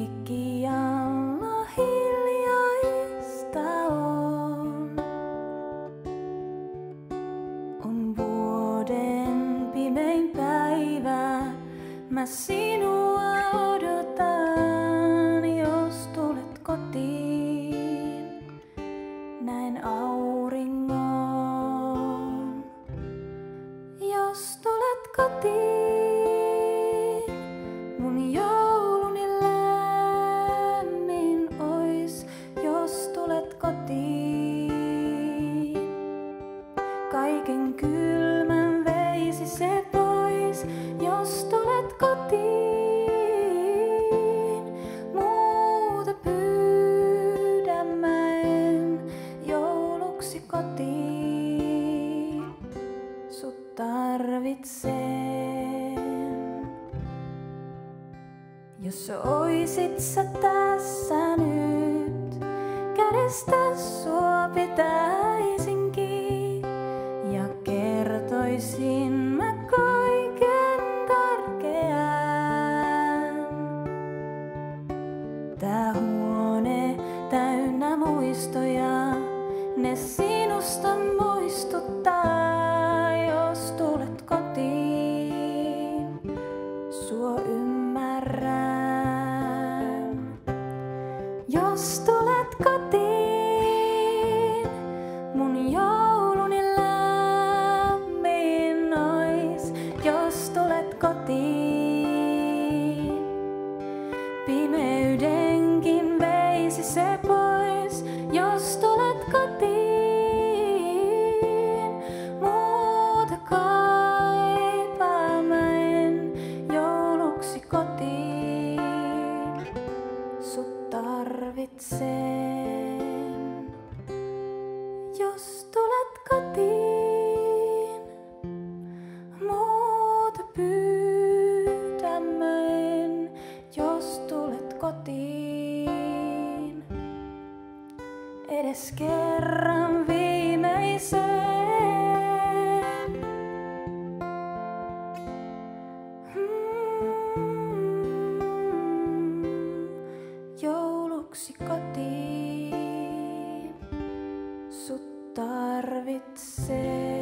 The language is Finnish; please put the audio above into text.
Kaikkialla hiljaista on vuoden pimein päivä. Mä sinua odotan, jos tulet kotiin. Näin auringon, jos tulet kotiin. Mun jouluni lämmin ois, jos tulet kotiin. Kaiken kylmän veisi se pois, jos tulet kotiin. Muuta pyydä mä en jouluksi kotiin. Sut tarvitsen. Jos oisit sä tässä nyt, kädestä sua pitäisinkin ja kertoisin mä kaiken tärkeän. Tää huone täynnä muistoja, ne sinusta muistuttaa, jos tulet kotiin. Sua ymmärrän. Jos tulet kotiin, mun jouluni lämmin ois, jos tulet kotiin. Pimeydenkin veisi se pois, jos tulet kotiin. Muuta kaipaa mä en jouluksi kotiin. Sut tarvitsen, jos tulet kotiin. Muuta pyydä mä en, jos tulet kotiin. Edes kerran viimeisen. Jouluksi kotiin, sut tarvitsee.